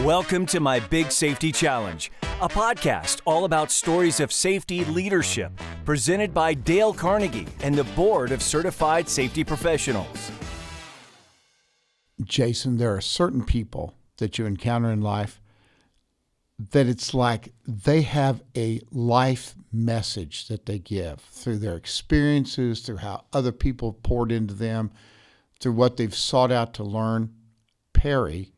Welcome to My Big Safety Challenge, a podcast all about stories of safety leadership, presented by Dale Carnegie and the Board of Certified Safety Professionals. Jason, there are certain people that you encounter in life that it's like they have a life message that they give through their experiences, through how other people poured into them, through what they've sought out to learn. Perry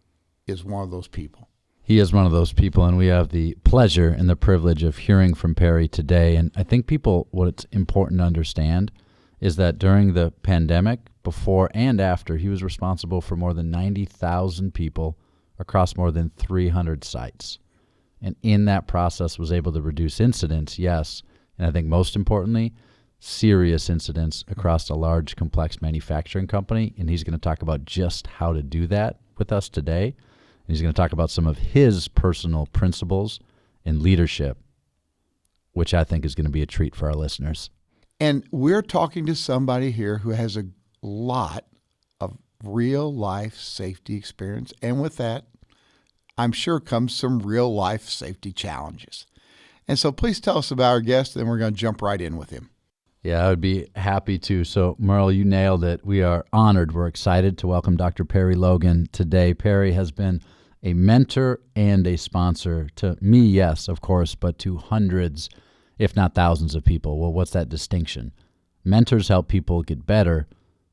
is one of those people. He is one of those people, and we have the pleasure and the privilege of hearing from Perry today. And I think what's important to understand is that during the pandemic, before and after, he was responsible for more than 90,000 people across more than 300 sites. And in that process was able to reduce incidents, yes, and I think most importantly, serious incidents across a large, complex manufacturing company. And he's going to talk about just how to do that with us today. And he's going to talk about some of his personal principles in leadership, which I think is going to be a treat for our listeners. And we're talking to somebody here who has a lot of real life safety experience. And with that, I'm sure comes some real life safety challenges. And so please tell us about our guest, then we're going to jump right in with him. Yeah, I would be happy to. So, Merle, you nailed it. We are honored. We're excited to welcome Dr. Perry Logan today. Perry has been a mentor and a sponsor to me, yes, of course, but to hundreds, if not thousands of people. Well, what's that distinction? Mentors help people get better.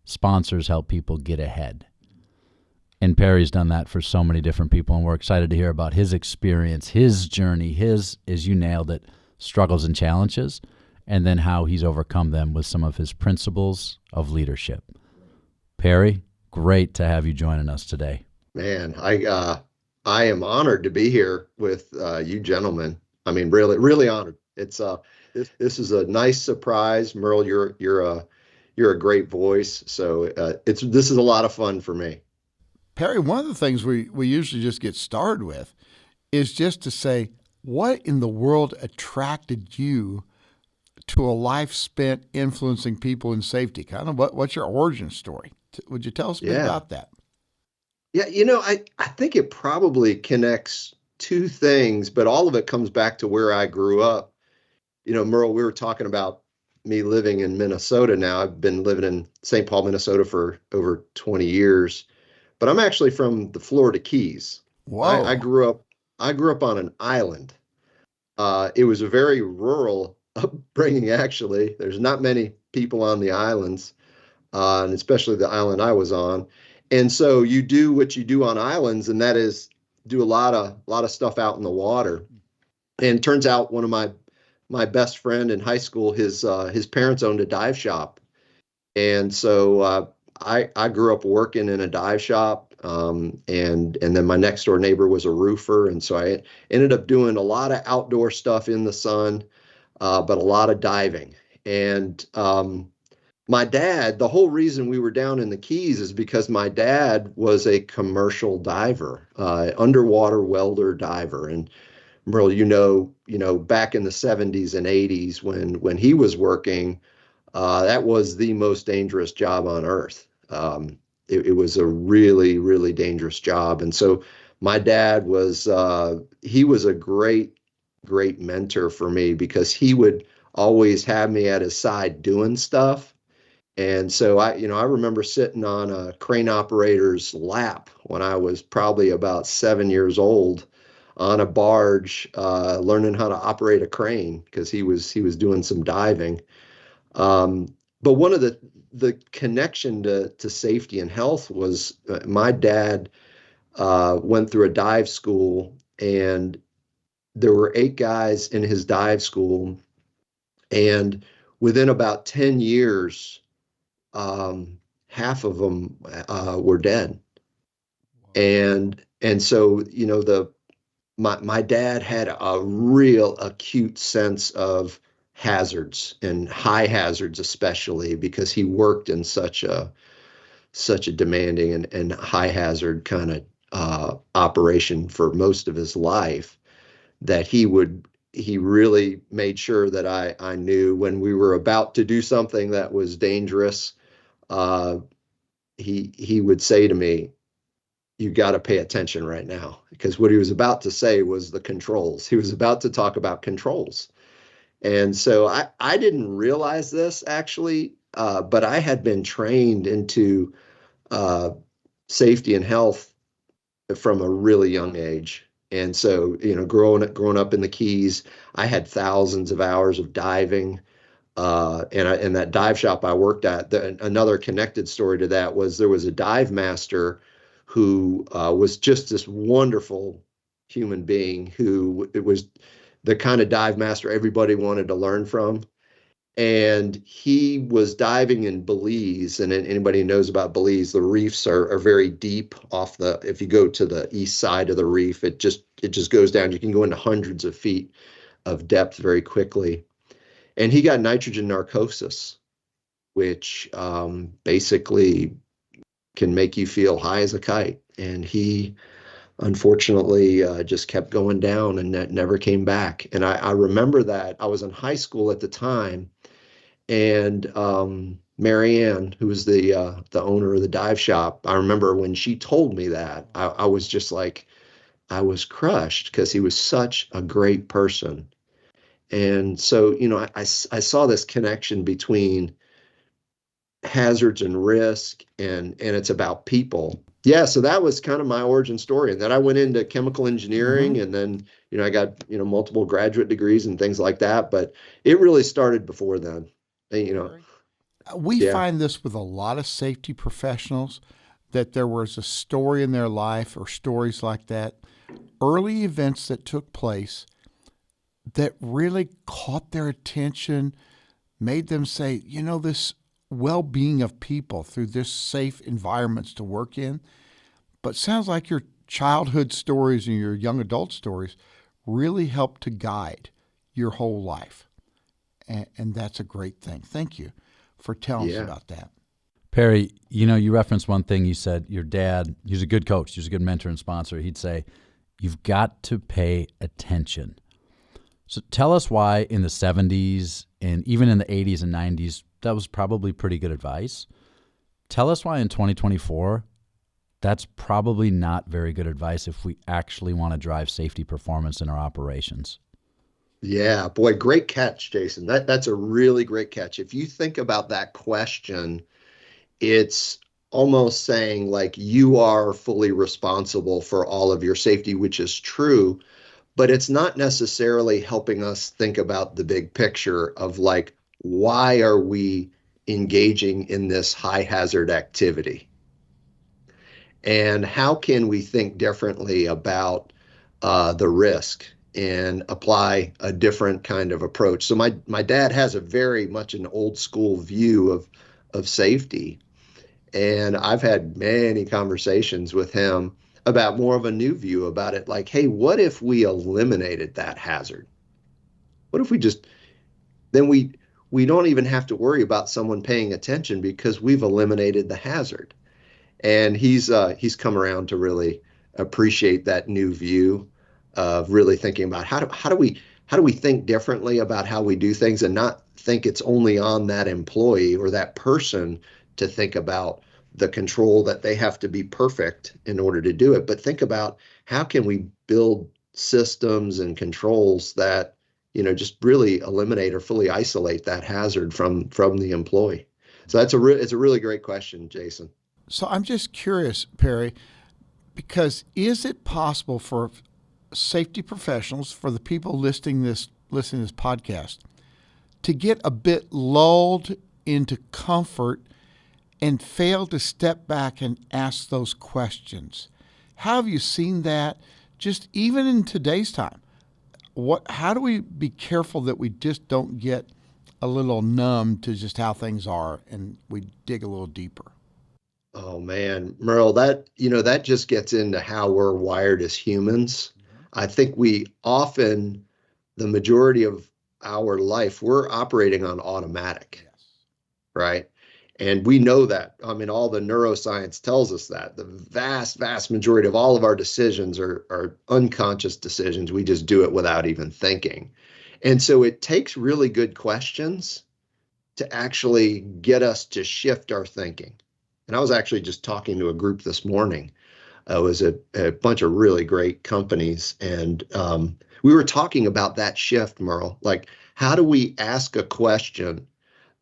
Sponsors help people get ahead. And Perry's done that for so many different people, and we're excited to hear about his experience, his journey, his, as you nailed it, struggles and challenges, and then how he's overcome them with some of his principles of leadership. Perry, great to have you joining us today. Man, I am honored to be here with you gentlemen. I mean, really, really honored. It's this is a nice surprise, Merle. You're a great voice, so this is a lot of fun for me. Perry, one of the things we usually just get started with is just to say, what in the world attracted you to a life spent influencing people in safety? Kind of what's your origin story? Would you tell us a bit about that? Yeah, I think it probably connects two things, but all of it comes back to where I grew up. Merle, we were talking about me living in Minnesota now. I've been living in St. Paul, Minnesota for over 20 years, but I'm actually from the Florida Keys. Wow. I grew up on an island. It was a very rural upbringing, actually. There's not many people on the islands, and especially the island I was on. And so you do what you do on islands, and that is do a lot of stuff out in the water. And it turns out one of my best friend in high school, his parents owned a dive shop. And so I grew up working in a dive shop, and then my next door neighbor was a roofer. And so I ended up doing a lot of outdoor stuff in the sun, but a lot of diving. And my dad, the whole reason we were down in the Keys is because my dad was a commercial diver, underwater welder diver. And Merle, back in the 70s and 80s when he was working, that was the most dangerous job on earth. It was a really, really dangerous job. And so my dad he was a great, great mentor for me because he would always have me at his side doing stuff. And so I remember sitting on a crane operator's lap when I was probably about 7 years old on a barge, learning how to operate a crane because he was doing some diving. But one of the connection to safety and health was my dad went through a dive school, and there were 8 guys in his dive school, and within about 10 years, half of them were dead. And so, my dad had a real acute sense of hazards, and high hazards especially, because he worked in such a demanding and high hazard kind of operation for most of his life, that he really made sure that I knew when we were about to do something that was dangerous. He would say to me, you got to pay attention right now, because what he was about to say was the controls. He was about to talk about controls. And so I didn't realize this actually, but I had been trained into safety and health from a really young age. And so, growing up in the Keys, I had thousands of hours of diving. And that dive shop I worked at, another connected story to that was there was a dive master who was just this wonderful human being who it was the kind of dive master everybody wanted to learn from. And he was diving in Belize, and anybody who knows about Belize, the reefs are very deep if you go to the east side of the reef, it just goes down. You can go into hundreds of feet of depth very quickly. And he got nitrogen narcosis, which basically can make you feel high as a kite. And he unfortunately just kept going down and never came back. And I remember that I was in high school at the time, and Marianne, who was the owner of the dive shop, I remember when she told me that, I was just like, I was crushed, because he was such a great person. And so, I saw this connection between hazards and risk, and it's about people. Yeah, so that was kind of my origin story. And then I went into chemical engineering, and then, I got, multiple graduate degrees and things like that. But it really started before then. We Yeah. find this with a lot of safety professionals, that there was a story in their life or stories like that, early events that took place that really caught their attention, made them say, this well-being of people through this safe environments to work in. But sounds like your childhood stories and your young adult stories really helped to guide your whole life. And that's a great thing. Thank you for telling us about that. Perry, you referenced one thing. You said your dad, he was a good coach, he was a good mentor and sponsor. He'd say, you've got to pay attention. So tell us why in the 70s and even in the 80s and 90s, that was probably pretty good advice. Tell us why in 2024, that's probably not very good advice if we actually want to drive safety performance in our operations. Yeah, boy, great catch, Jason. That's a really great catch. If you think about that question, it's almost saying like you are fully responsible for all of your safety, which is true, but it's not necessarily helping us think about the big picture of like, why are we engaging in this high hazard activity? And how can we think differently about the risk and apply a different kind of approach? So my dad has a very much an old school view of safety. And I've had many conversations with him about more of a new view about it. Like, hey, what if we eliminated that hazard? What if then we don't even have to worry about someone paying attention because we've eliminated the hazard. And he's come around to really appreciate that new view of really thinking about how do we think differently about how we do things, and not think it's only on that employee or that person to think about the control that they have to be perfect in order to do it, but think about how can we build systems and controls that just really eliminate or fully isolate that hazard from the employee. So it's a really great question, Jason. So I'm just curious, Perry, because is it possible for safety professionals, for the people listening to this podcast, to get a bit lulled into comfort and fail to step back and ask those questions? How have you seen that, just even in today's time? How do we be careful that we just don't get a little numb to just how things are and we dig a little deeper? Oh man, Merle, that just gets into how we're wired as humans. I think the majority of our life, we're operating on automatic, right? And we know that. I mean, all the neuroscience tells us that the vast, vast majority of all of our decisions are unconscious decisions. We just do it without even thinking. And so it takes really good questions to actually get us to shift our thinking. And I was actually just talking to a group this morning It was a bunch of really great companies. And we were talking about that shift, Merle. Like, how do we ask a question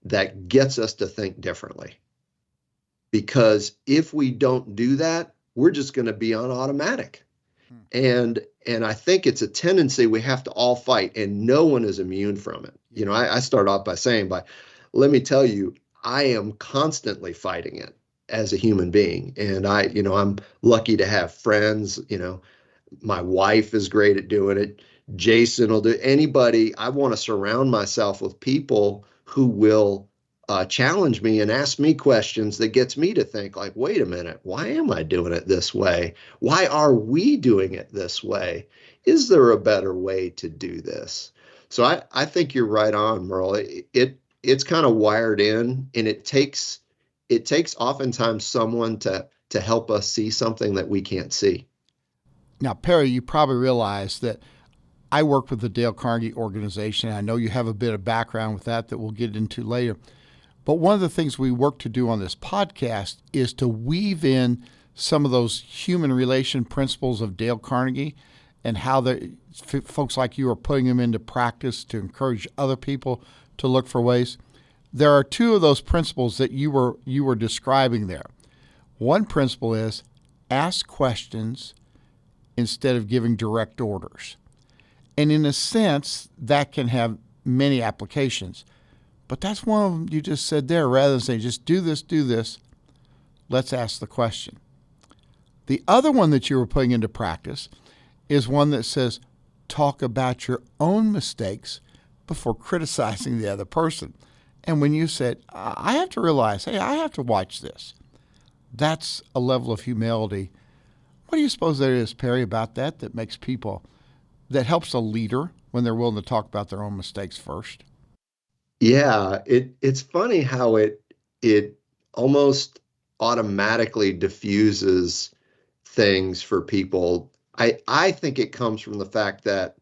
that gets us to think differently? Because if we don't do that, we're just going to be on automatic. And I think it's a tendency we have to all fight, and no one is immune from it. You know, I start off by saying, let me tell you, I am constantly fighting it as a human being. And I'm lucky to have friends. My wife is great at doing it. Jason will do anybody. I want to surround myself with people who will challenge me and ask me questions that gets me to think like, wait a minute, why am I doing it this way? Why are we doing it this way? Is there a better way to do this? So I think you're right on, Merle. It's kind of wired in, and it takes oftentimes someone to help us see something that we can't see. Now, Perry, you probably realize that I work with the Dale Carnegie organization. I know you have a bit of background with that we'll get into later. But one of the things we work to do on this podcast is to weave in some of those human relation principles of Dale Carnegie and how folks like you are putting them into practice to encourage other people to look for ways. There are two of those principles that you were describing there. One principle is ask questions instead of giving direct orders. And in a sense, that can have many applications. But that's one of them you just said there. Rather than say, just do this, let's ask the question. The other one that you were putting into practice is one that says, talk about your own mistakes before criticizing the other person. And when you said, I have to realize, hey, I have to watch this, that's a level of humility. What do you suppose there is, Perry, about that that helps a leader when they're willing to talk about their own mistakes first? Yeah, it's funny how it almost automatically diffuses things for people. I think it comes from the fact that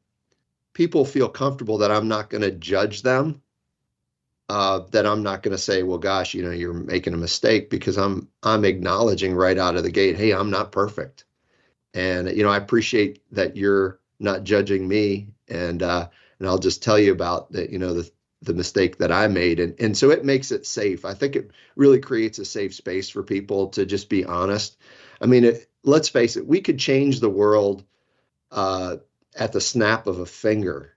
people feel comfortable that I'm not going to judge them, that I'm not going to say, well, gosh, you're making a mistake, because I'm acknowledging right out of the gate, hey, I'm not perfect. And, I appreciate that you're not judging me. And I'll just tell you about the mistake that I made. And so it makes it safe. I think it really creates a safe space for people to just be honest. I mean, let's face it, we could change the world at the snap of a finger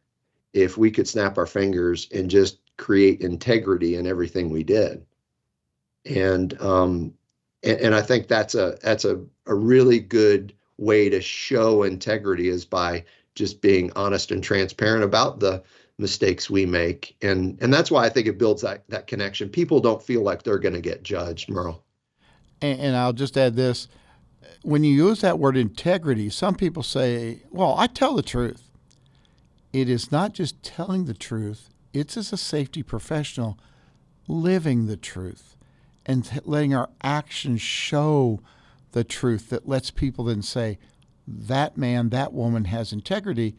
if we could snap our fingers and just create integrity in everything we did. And I think that's a really good way to show integrity, is by just being honest and transparent about the mistakes we make. And that's why I think it builds that connection. People don't feel like they're going to get judged, Merle. And I'll just add this. When you use that word integrity, some people say, well, I tell the truth. It is not just telling the truth. It's, as a safety professional, living the truth and letting our actions show the truth that lets people then say, that man, that woman has integrity,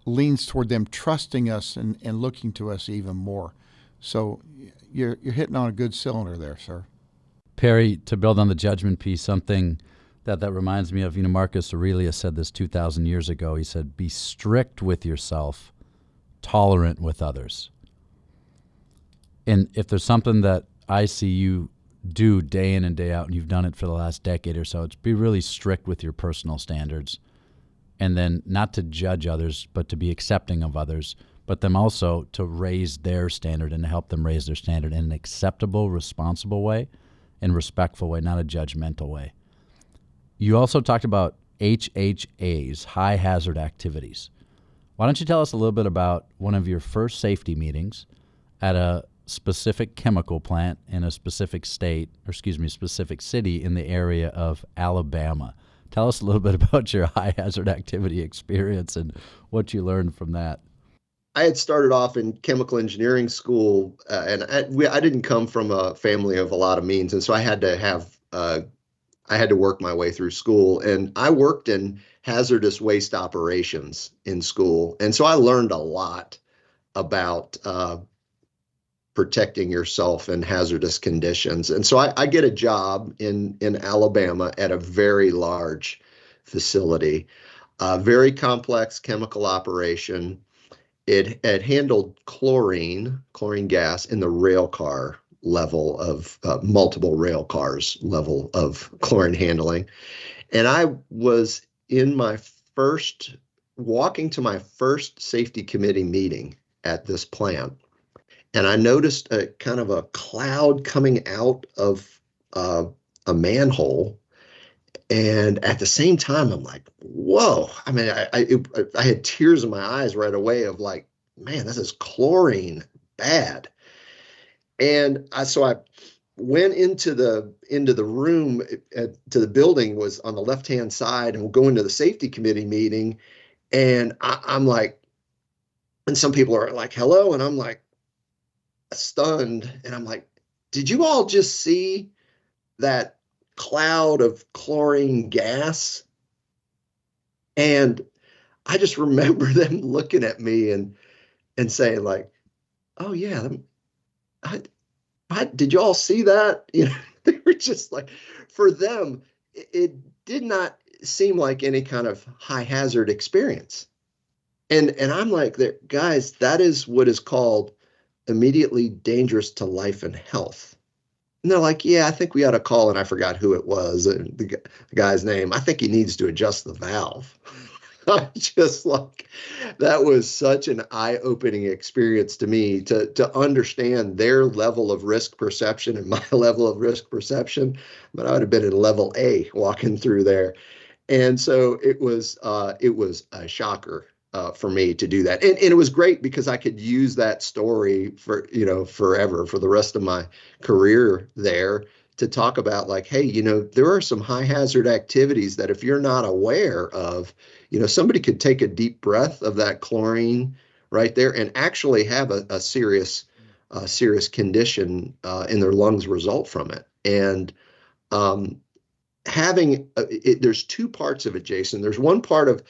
leans toward them trusting us and looking to us even more. So you're hitting on a good cylinder there, sir. Perry, to build on the judgment piece, something that reminds me of, Marcus Aurelius said this 2,000 years ago. He said, be strict with yourself, tolerant with others. And if there's something that I see you do day in and day out, and you've done it for the last decade or so, it's be really strict with your personal standards. And then not to judge others, but to be accepting of others, but them also to raise their standard and to help them raise their standard in an acceptable, responsible way and respectful way, not a judgmental way. You also talked about HHAs, high hazard activities. Why don't you tell us a little bit about one of your first safety meetings at a specific chemical plant in a specific specific city in the area of Alabama. Tell us a little bit about your high hazard activity experience and what you learned from that. I had started off in chemical engineering school, and I didn't come from a family of a lot of means, and so I had to work my way through school, and I worked in hazardous waste operations in school, and so I learned a lot about protecting yourself in hazardous conditions. And so I get a job in Alabama at a very large facility, a very complex chemical operation. It handled chlorine gas in the rail car level of multiple rail cars level of chlorine handling. And I was walking to my first safety committee meeting at this plant. And I noticed a kind of a cloud coming out of a manhole. And at the same time, I'm like, whoa. I mean, I had tears in my eyes right away of like, man, this is chlorine bad. And so I went into the room to the building, was on the left-hand side, and we'll go into the safety committee meeting. And I'm like, and some people are like, hello. And I'm like, stunned, and I'm like, did you all just see that cloud of chlorine gas? And I just remember them looking at me and saying like, oh yeah, did you all see that? You know, they were just like, for them, it did not seem like any kind of high hazard experience. And I'm like, guys, that is what is called immediately dangerous to life and health. And they're like, yeah, I think we ought to call, and I forgot who it was, the guy's name. I think he needs to adjust the valve. I'm just like, that was such an eye-opening experience to me to understand their level of risk perception and my level of risk perception. But I would have been in level A walking through there. And so it was a shocker for me to do that. And it was great because I could use that story for, forever, for the rest of my career there, to talk about like, hey, there are some high hazard activities that if you're not aware of, somebody could take a deep breath of that chlorine right there and actually have a serious condition in their lungs result from it. And there's two parts of it, Jason. There's one part of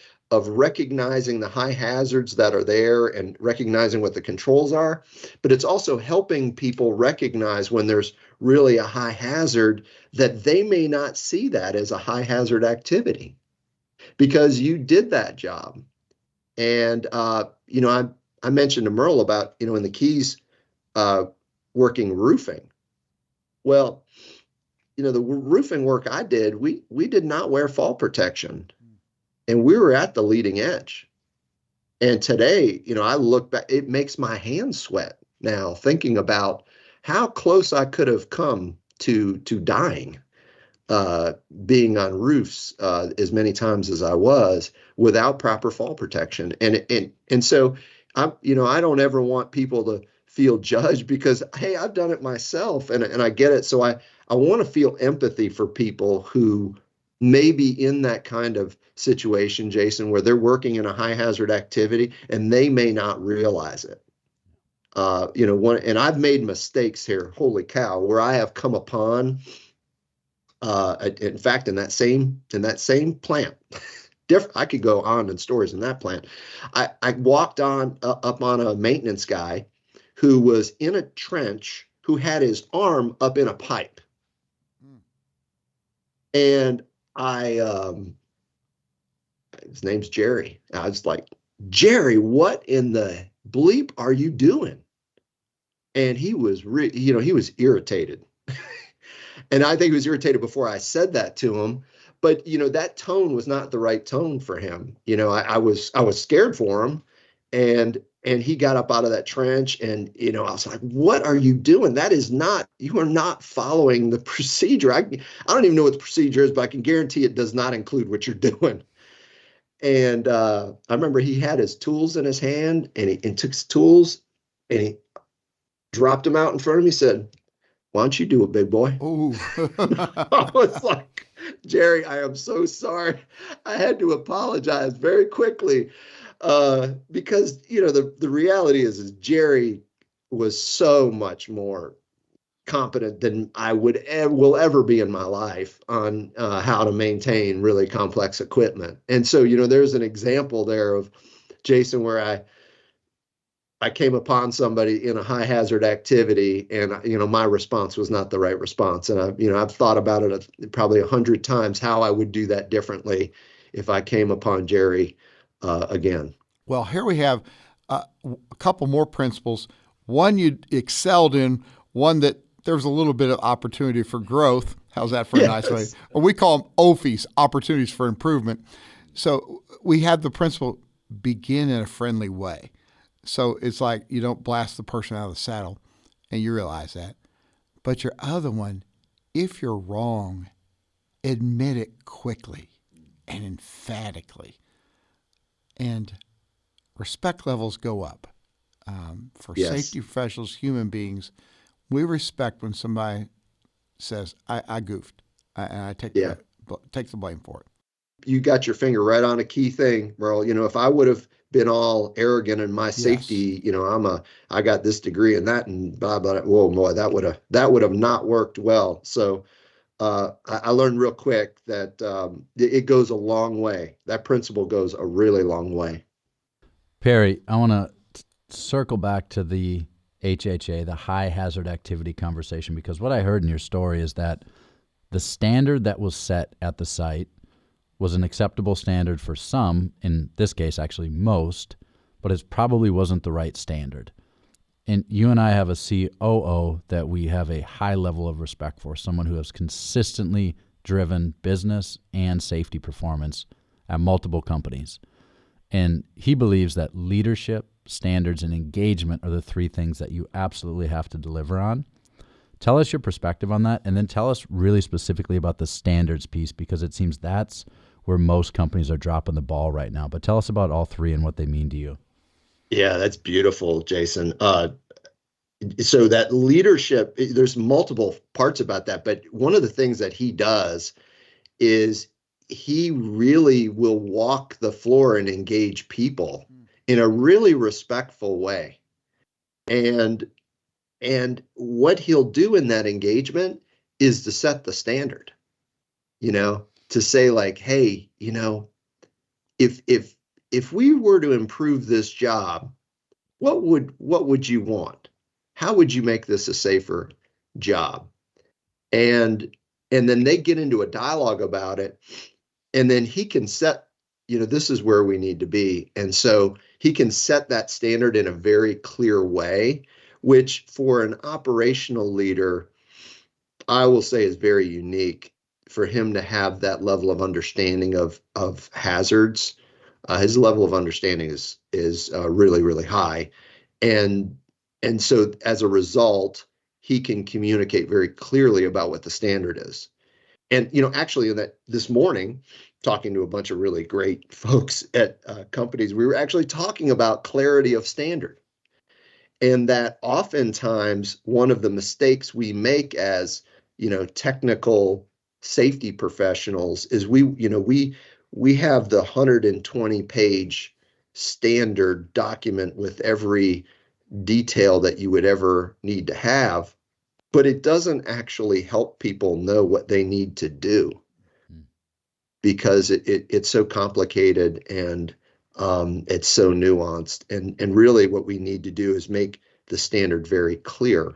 recognizing the high hazards that are there and recognizing what the controls are, but it's also helping people recognize when there's really a high hazard that they may not see that as a high hazard activity because you did that job. And, I mentioned to Merle about, in the Keys, working roofing. Well, the roofing work I did, we did not wear fall protection. And we were at the leading edge. And today, I look back, it makes my hands sweat now thinking about how close I could have come to dying, being on roofs as many times as I was without proper fall protection. And so I don't ever want people to feel judged because, hey, I've done it myself and I get it. So I want to feel empathy for people who may be in that kind of situation, Jason, where they're working in a high hazard activity and they may not realize it. And I've made mistakes here, holy cow, where I have come upon, in fact, in that same plant, I could go on in stories in that plant. I walked up on a maintenance guy who was in a trench, who had his arm up in a pipe. And his name's Jerry. I was like, Jerry, what in the bleep are you doing? And he was, he was irritated. And I think he was irritated before I said that to him. But, that tone was not the right tone for him. I was scared for him. And he got up out of that trench and, I was like, what are you doing? You are not following the procedure. I don't even know what the procedure is, but I can guarantee it does not include what you're doing. And I remember he had his tools in his hand and he took his tools and he dropped them out in front of me, said, why don't you do it, big boy? Ooh. I was like, Jerry, I am so sorry. I had to apologize very quickly because, the reality is Jerry was so much more competent than I will ever be in my life on how to maintain really complex equipment. And so, there's an example there of Jason where I came upon somebody in a high hazard activity, and my response was not the right response. And I've thought about it probably 100 times how I would do that differently if I came upon Jerry again. Well, here we have a couple more principles. One you excelled in, one that there was a little bit of opportunity for growth. How's that for a nice way? Or we call them OFIs, opportunities for improvement. So we have the principle, begin in a friendly way. So it's like you don't blast the person out of the saddle, and you realize that. But your other one, if you're wrong, admit it quickly and emphatically. And respect levels go up. For Yes. safety professionals, human beings, we respect when somebody says, I goofed, and I take the blame for it. You got your finger right on a key thing, Merle. If I would have been all arrogant in my safety, I got this degree and that and blah, blah, whoa, boy, that would have not worked well. So I learned real quick that it goes a long way. That principle goes a really long way. Perry, I want to circle back to the HHA, the high hazard activity conversation, because what I heard in your story is that the standard that was set at the site was an acceptable standard for some, in this case actually most, but it probably wasn't the right standard. And you and I have a COO that we have a high level of respect for, someone who has consistently driven business and safety performance at multiple companies. And he believes that leadership, standards, and engagement are the three things that you absolutely have to deliver on. Tell us your perspective on that, and then tell us really specifically about the standards piece, because it seems that's where most companies are dropping the ball right now. But tell us about all three and what they mean to you. Yeah, that's beautiful, Jason. So that leadership, there's multiple parts about that, but one of the things that he does is he really will walk the floor and engage people in a really respectful way. And what he'll do in that engagement is to set the standard, to say like, hey, if we were to improve this job, what would you want? How would you make this a safer job? And then they get into a dialogue about it, and then he can set, this is where we need to be. And so he can set that standard in a very clear way, which for an operational leader, I will say is very unique for him to have that level of understanding of hazards. His level of understanding is really, really high. And so as a result, he can communicate very clearly about what the standard is. And, actually this morning, talking to a bunch of really great folks at companies, we were actually talking about clarity of standard. And that oftentimes one of the mistakes we make as, technical safety professionals is we have the 120-page standard document with every detail that you would ever need to have, but it doesn't actually help people know what they need to do because it's so complicated and it's so nuanced. And really what we need to do is make the standard very clear.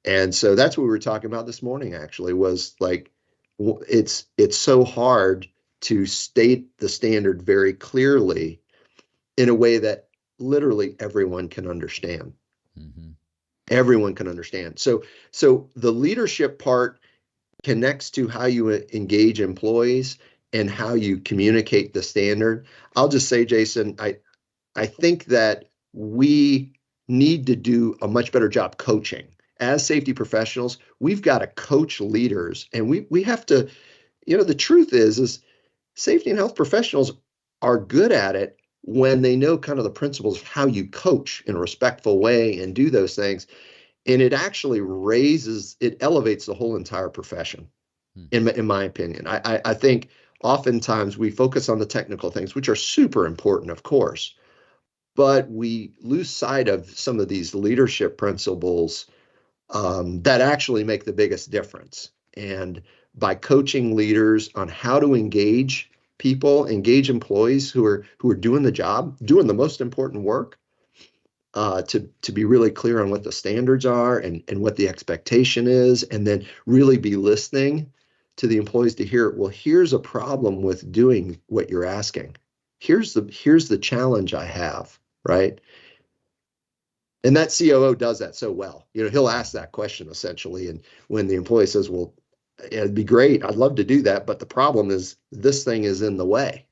And so that's what we were talking about this morning, actually, was like, it's so hard to state the standard very clearly in a way that literally everyone can understand. Mm-hmm. Everyone can understand. So the leadership part connects to how you engage employees and how you communicate the standard. I'll just say, Jason, I think that we need to do a much better job coaching. As safety professionals, we've got to coach leaders, and we have to, the truth is safety and health professionals are good at it when they know kind of the principles of how you coach in a respectful way and do those things. And it actually elevates the whole entire profession, in my opinion. I think oftentimes we focus on the technical things, which are super important, of course, but we lose sight of some of these leadership principles that actually make the biggest difference. And by coaching leaders on how to engage people, engage employees who are doing the job, doing the most important work, to be really clear on what the standards are and what the expectation is, and then really be listening to the employees to hear, well, here's a problem with doing what you're asking. Here's the challenge I have, right? And that COO does that so well. He'll ask that question essentially. And when the employee says, well, it'd be great, I'd love to do that, but the problem is this thing is in the way.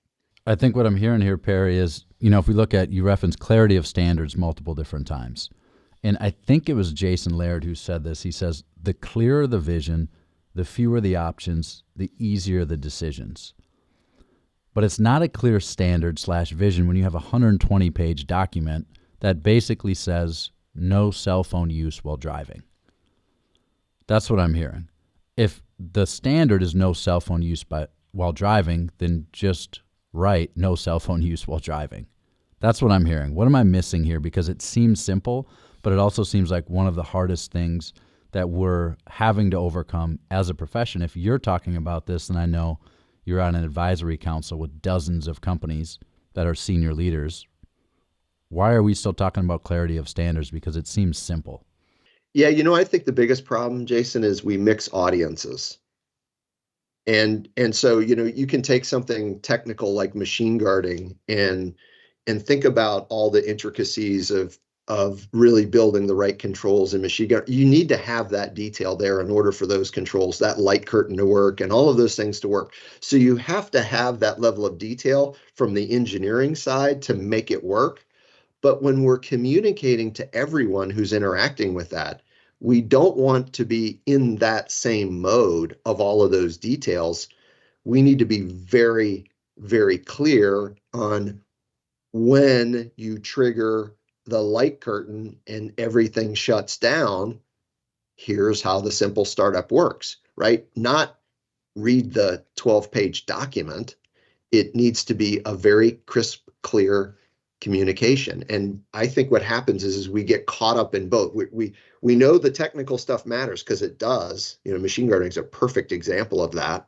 I think what I'm hearing here, Perry, is, if we look at, you reference clarity of standards multiple different times. And I think it was Jason Laird who said this. He says, the clearer the vision, the fewer the options, the easier the decisions. But it's not a clear standard/vision when you have a 120-page document that basically says no cell phone use while driving. That's what I'm hearing. If the standard is no cell phone use while driving, then just write no cell phone use while driving. That's what I'm hearing. What am I missing here? Because it seems simple, but it also seems like one of the hardest things that we're having to overcome as a profession. If you're talking about this, and I know you're on an advisory council with dozens of companies that are senior leaders, why are we still talking about clarity of standards? Because it seems simple. Yeah, I think the biggest problem, Jason, is we mix audiences. And so, you can take something technical like machine guarding and think about all the intricacies of really building the right controls in machine guard. You need to have that detail there in order for those controls, that light curtain to work and all of those things to work. So you have to have that level of detail from the engineering side to make it work. But when we're communicating to everyone who's interacting with that, we don't want to be in that same mode of all of those details. We need to be very, very clear on when you trigger the light curtain and everything shuts down. Here's how the simple startup works, right? Not read the 12-page document. It needs to be a very crisp, clear communication. And I think what happens is we get caught up in both. We know the technical stuff matters because it does. Machine guarding is a perfect example of that.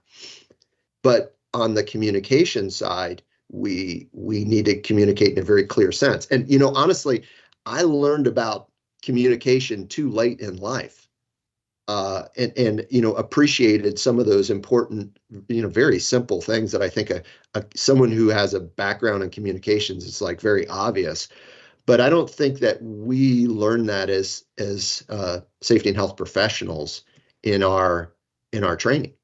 But on the communication side, we need to communicate in a very clear sense. And honestly, I learned about communication too late in life, and appreciated some of those important, very simple things that I think someone who has a background in communications is like very obvious. But I don't think that we learn that as safety and health professionals in our training.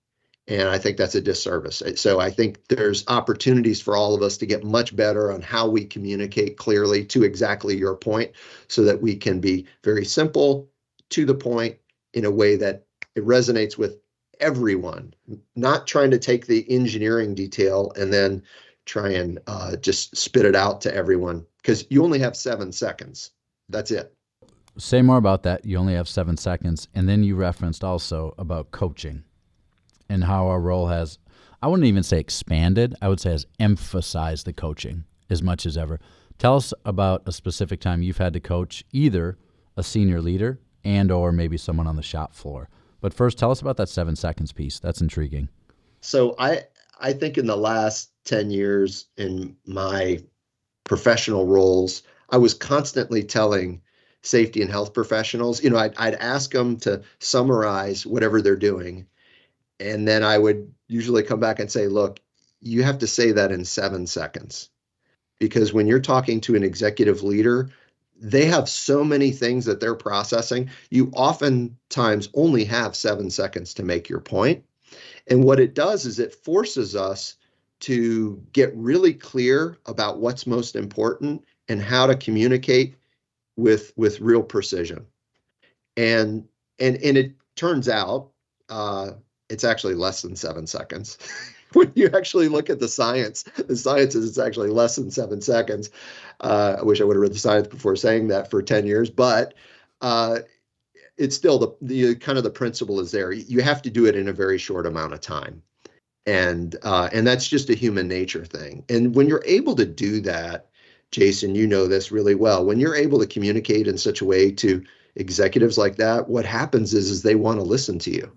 And I think that's a disservice. So I think there's opportunities for all of us to get much better on how we communicate clearly to exactly your point, so that we can be very simple, to the point, in a way that it resonates with everyone, not trying to take the engineering detail and then try and just spit it out to everyone, because you only have 7 seconds. That's it. Say more about that. You only have 7 seconds. And then you referenced also about coaching and how our role has, I wouldn't even say expanded, I would say has emphasized the coaching as much as ever. Tell us about a specific time you've had to coach either a senior leader and or maybe someone on the shop floor. But first, tell us about that 7 seconds piece. That's intriguing. So I think in the last 10 years in my professional roles, I was constantly telling safety and health professionals, I'd ask them to summarize whatever they're doing. And then I would usually come back and say, look, you have to say that in 7 seconds. Because when you're talking to an executive leader, they have so many things that they're processing. You oftentimes only have 7 seconds to make your point. And what it does is it forces us to get really clear about what's most important and how to communicate with real precision. And it turns out it's actually less than 7 seconds. When you actually look at the science is it's actually less than 7 seconds. I wish I would have read the science before saying that for 10 years, but it's still the kind of the principle is there. You have to do it in a very short amount of time. And that's just a human nature thing. And when you're able to do that, Jason, you know this really well, when you're able to communicate in such a way to executives like that, what happens is they want to listen to you.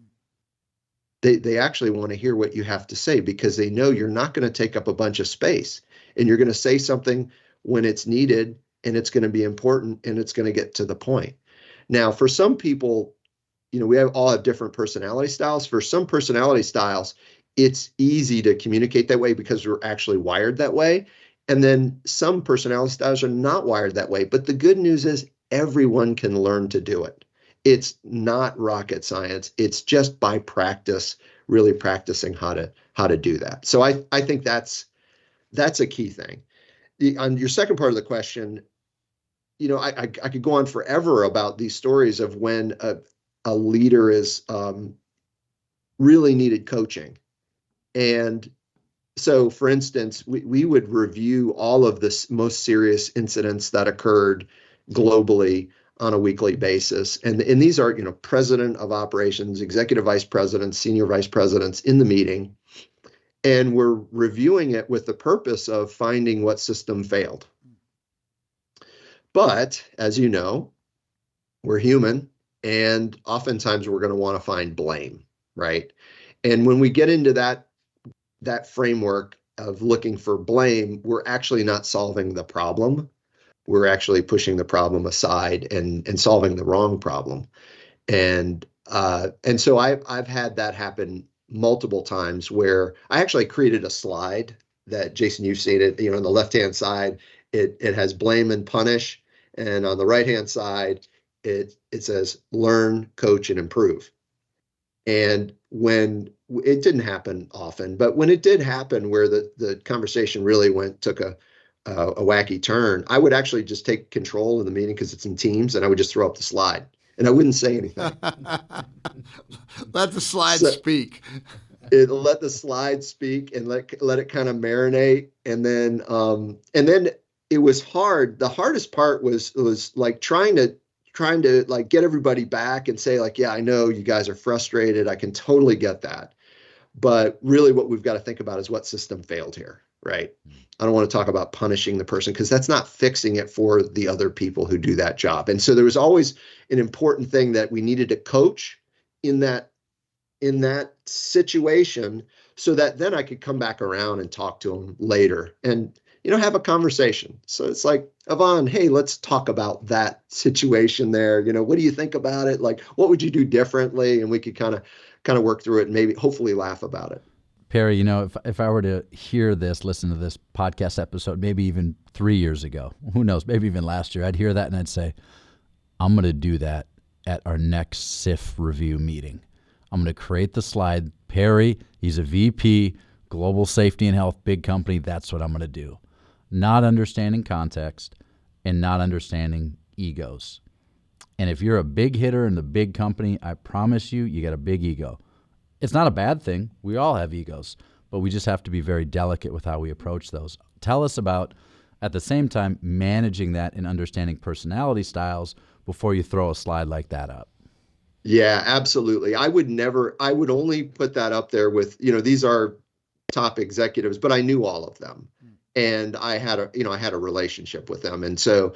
They actually want to hear what you have to say, because they know you're not going to take up a bunch of space, and you're going to say something when it's needed and it's going to be important, and it's going to get to the point. Now, for some people, we all have different personality styles. For some personality styles, it's easy to communicate that way because we're actually wired that way. And then some personality styles are not wired that way. But the good news is everyone can learn to do it. It's not rocket science. It's just by practice, really practicing how to do that. So I think that's a key thing. On your second part of the question, I could go on forever about these stories of when a leader is really needed coaching. And so, for instance, we would review all of the most serious incidents that occurred globally on a weekly basis. And these are, president of operations, executive vice presidents, senior vice presidents in the meeting. And we're reviewing it with the purpose of finding what system failed. But as you know, we're human, and oftentimes we're going to want to find blame, right? And when we get into that framework of looking for blame, we're actually not solving the problem. We're actually pushing the problem aside and solving the wrong problem. And so I've had that happen multiple times where I actually created a slide that, Jason, you've seen it, on the left-hand side, it has blame and punish. And on the right-hand side, it says learn, coach, and improve. And when it didn't happen often, but when it did happen where the conversation really took a wacky turn, I would actually just take control of the meeting because it's in Teams, and I would just throw up the slide and I wouldn't say anything. Let the slide speak. Let the slide speak and let it kind of marinate. And then it was hard. The hardest part was like trying to like get everybody back and say like, yeah, I know you guys are frustrated. I can totally get that. But really what we've got to think about is what system failed here, right? I don't want to talk about punishing the person because that's not fixing it for the other people who do that job. And so there was always an important thing that we needed to coach in that situation so that then I could come back around and talk to them later and, have a conversation. So it's like, Yvonne, hey, let's talk about that situation there. What do you think about it? Like, what would you do differently? And we could kind of work through it and maybe hopefully laugh about it. Perry, if I were to listen to this podcast episode, maybe even 3 years ago, who knows, maybe even last year, I'd hear that and I'd say, I'm going to do that at our next SIF review meeting. I'm going to create the slide. Perry, he's a VP, global safety and health, big company. That's what I'm going to do. Not understanding context and not understanding egos. And if you're a big hitter in the big company, I promise you got a big ego. It's not a bad thing. We all have egos, but we just have to be very delicate with how we approach those. Tell us about, at the same time, managing that and understanding personality styles before you throw a slide like that up. Yeah, absolutely. I would only put that up there with, these are top executives, but I knew all of them. And I had a relationship with them. And so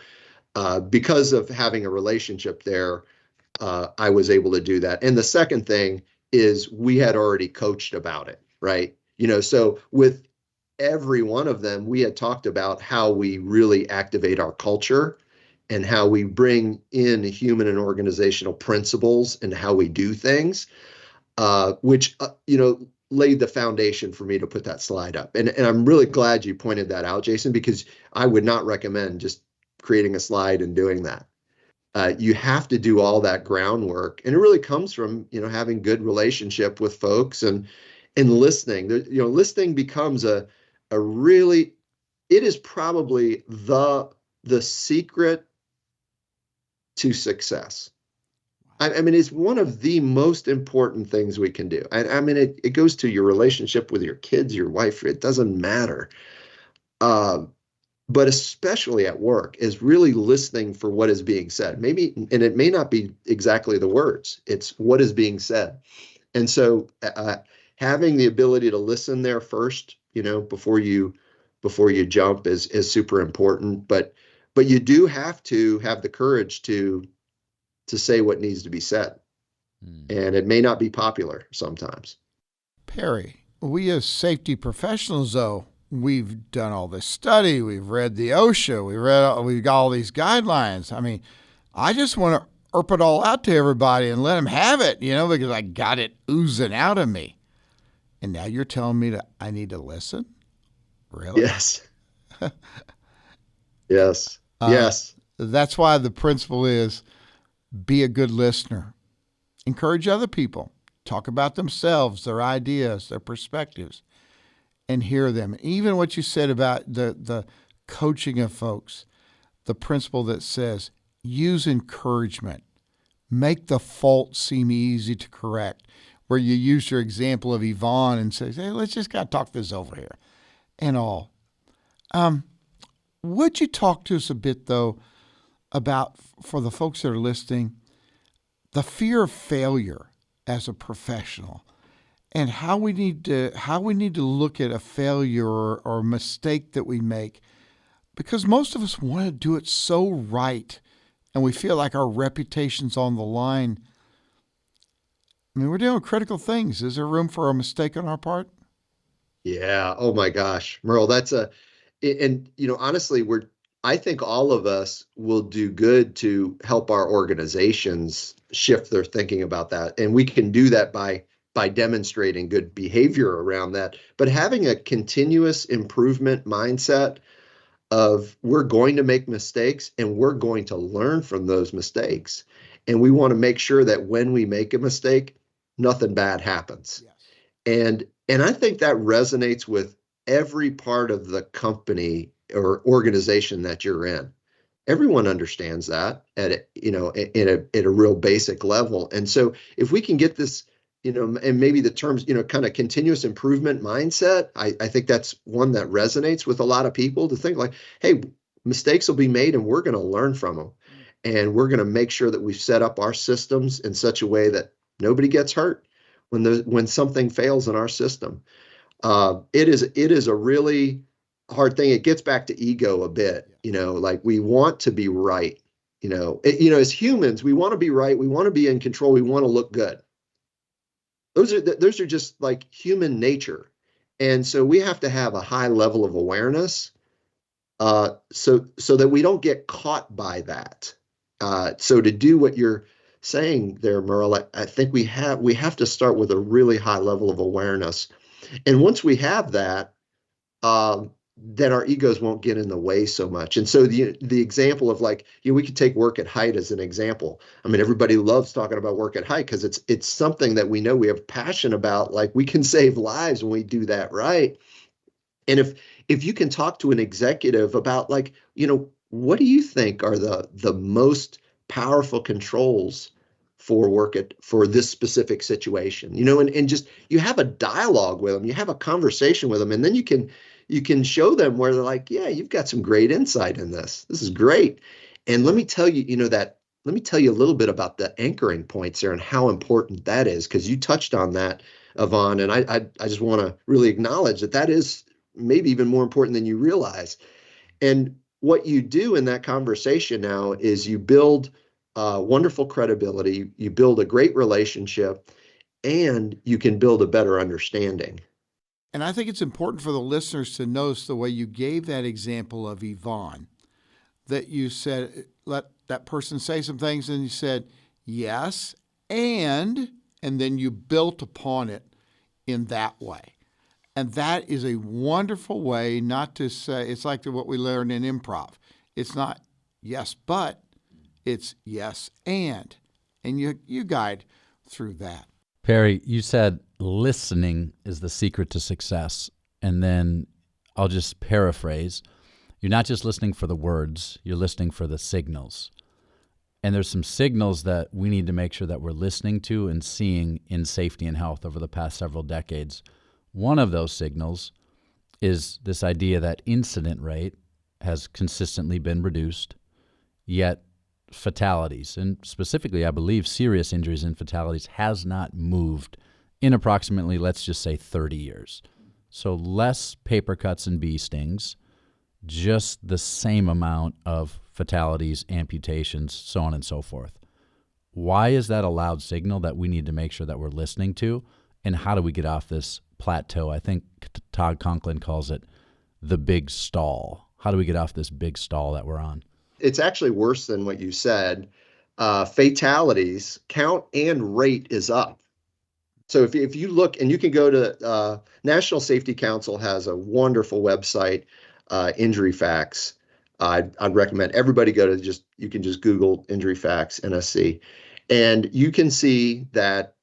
because of having a relationship there, I was able to do that. And the second thing is we had already coached about it, right? So with every one of them, we had talked about how we really activate our culture and how we bring in human and organizational principles and how we do things, which, laid the foundation for me to put that slide up. And I'm really glad you pointed that out, Jason, because I would not recommend just creating a slide and doing that. You have to do all that groundwork. And it really comes from, having good relationship with folks and listening. Listening becomes it is probably the secret to success. I mean, it's one of the most important things we can do. I mean, it goes to your relationship with your kids, your wife, it doesn't matter. But especially at work is really listening for what is being said. Maybe, and it may not be exactly the words, it's what is being said. And so having the ability to listen there first, before you jump is super important. But you do have to have the courage to say what needs to be said. And it may not be popular sometimes. Perry, we as safety professionals, though, we've done all this study. We've read the OSHA. We've got all these guidelines. I mean, I just want to erp it all out to everybody and let them have it, because I got it oozing out of me. And now you're telling me that I need to listen? Really? Yes. Yes. Yes. That's why the principle is be a good listener. Encourage other people. Talk about themselves, their ideas, their perspectives, and hear them. Even what you said about the coaching of folks, the principle that says use encouragement. Make the fault seem easy to correct, where you use your example of Yvonne and say, hey, let's just got to talk this over here and all. Would you talk to us a bit, though, about, for the folks that are listening, the fear of failure as a professional and how we need to look at a failure or a mistake that we make? Because most of us want to do it so right, and we feel like our reputation's on the line. I mean, we're doing critical things. Is there room for a mistake on our part? Yeah. Oh my gosh, Merle, honestly, I think all of us will do good to help our organizations shift their thinking about that. And we can do that by demonstrating good behavior around that. But having a continuous improvement mindset of we're going to make mistakes and we're going to learn from those mistakes. And we want to make sure that when we make a mistake, nothing bad happens. Yes. And I think that resonates with every part of the company or organization that you're in. Everyone understands that at a real basic level. And so if we can get this, and maybe the terms, kind of continuous improvement mindset, I think that's one that resonates with a lot of people, to think like, hey, mistakes will be made and we're going to learn from them. And we're going to make sure that we've set up our systems in such a way that nobody gets hurt when something fails in our system. It is a really hard thing. It gets back to ego a bit, like we want to be right. As humans, we want to be right. We want to be in control. We want to look good. Those are just like human nature. And so we have to have a high level of awareness so that we don't get caught by that. So to do what you're saying there, Merle, I think we have to start with a really high level of awareness. And once we have that, then our egos won't get in the way so much. And so the example of we could take work at height as an example. I mean, everybody loves talking about work at height because it's something that we know we have passion about. Like, we can save lives when we do that right. And if you can talk to an executive about what do you think are the most powerful controls for this specific situation, and just you have a dialogue with them, you have a conversation with them, and then you can show them where they're like, yeah, you've got some great insight in this. This is great. And let me tell you, let me tell you a little bit about the anchoring points there and how important that is, because you touched on that, Yvonne, and I just want to really acknowledge that is maybe even more important than you realize. And what you do in that conversation now is you build wonderful credibility, you build a great relationship, and you can build a better understanding. And I think it's important for the listeners to notice the way you gave that example of Yvonne, that you said, let that person say some things, and you said, yes, and then you built upon it in that way. And that is a wonderful way not to say, it's like what we learned in improv. It's not yes, but it's yes, and you guide through that. Perry, you said listening is the secret to success. And then I'll just paraphrase. You're not just listening for the words, you're listening for the signals. And there's some signals that we need to make sure that we're listening to and seeing in safety and health over the past several decades. One of those signals is this idea that incident rate has consistently been reduced, yet fatalities, and specifically, I believe, serious injuries and fatalities, has not moved in approximately, let's just say, 30 years. So less paper cuts and bee stings, just the same amount of fatalities, amputations, so on and so forth. Why is that a loud signal that we need to make sure that we're listening to? And how do we get off this plateau? I think Todd Conklin calls it the big stall? How do we get off this big stall that we're on? It's actually worse than what you said. Fatalities count and rate is up. So if you look, and you can go to National Safety Council has a wonderful website, Injury Facts. I'd recommend everybody go to you can just Google Injury Facts NSC, and you can see that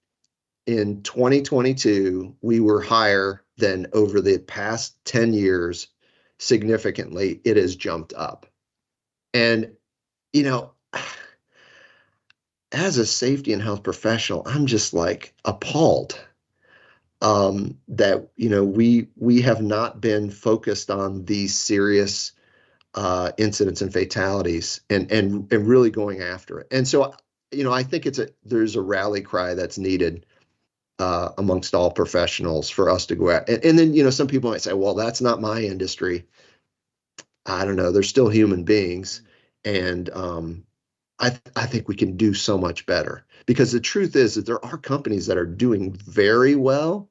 in 2022 we were higher than over the past 10 years. Significantly, it has jumped up. And you know, as a safety and health professional, I'm just like appalled that we have not been focused on these serious incidents and fatalities and really going after it. And so, I think there's a rally cry that's needed amongst all professionals for us to go out. And then, some people might say, well, that's not my industry. I don't know. They're still human beings. And I think we can do so much better, because the truth is that there are companies that are doing very well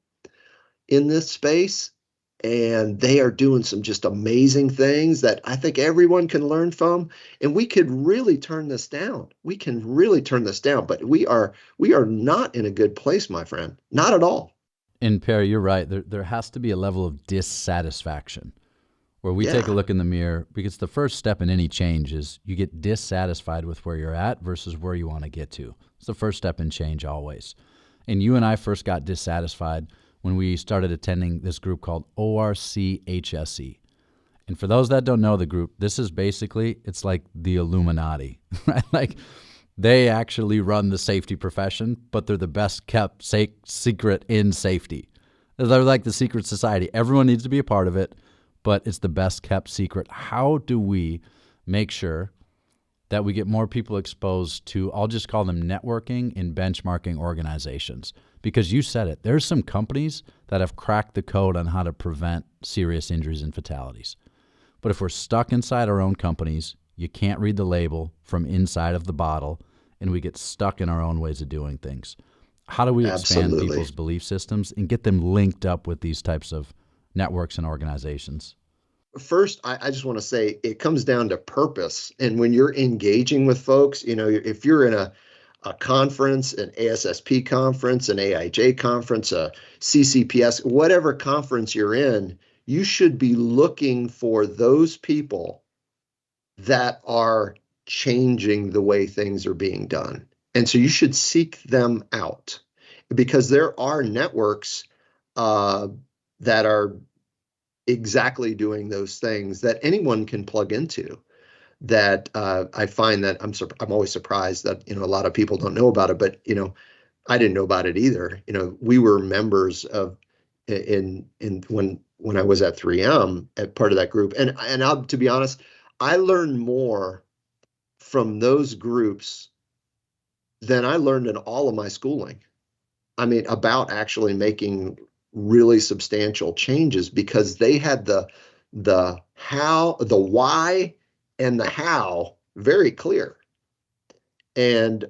in this space, and they are doing some just amazing things that I think everyone can learn from. And we could really turn this down. We can really turn this down, but we are not in a good place, my friend. Not at all. And Perry, you're right. There has to be a level of dissatisfaction where we take a look in the mirror, because the first step in any change is you get dissatisfied with where you're at versus where you want to get to. It's the first step in change always. And you and I first got dissatisfied when we started attending this group called ORCHSE. And for those that don't know the group, this is basically, it's like the Illuminati, right? Like they actually run the safety profession, but they're the best kept secret in safety. They're like the secret society. Everyone needs to be a part of it, but it's the best kept secret. How do we make sure that we get more people exposed to, I'll just call them networking and benchmarking organizations? Because you said it, there's some companies that have cracked the code on how to prevent serious injuries and fatalities. But if we're stuck inside our own companies, you can't read the label from inside of the bottle, and we get stuck in our own ways of doing things. How do we expand people's belief systems and get them linked up with these types of networks and organizations? First, I just want to say it comes down to purpose. And when you're engaging with folks, if you're in a conference, an ASSP conference, an AIJ conference, a CCPS, whatever conference you're in, you should be looking for those people that are changing the way things are being done. And so you should seek them out, because there are networks that are exactly doing those things that anyone can plug into. That I find that I'm always surprised that a lot of people don't know about it, but I didn't know about it either. We were members of when I was at 3M at part of that group, and I'll, to be honest, I learned more from those groups than I learned in all of my schooling. I mean, about actually making really substantial changes, because they had the how, the why, and the how very clear. And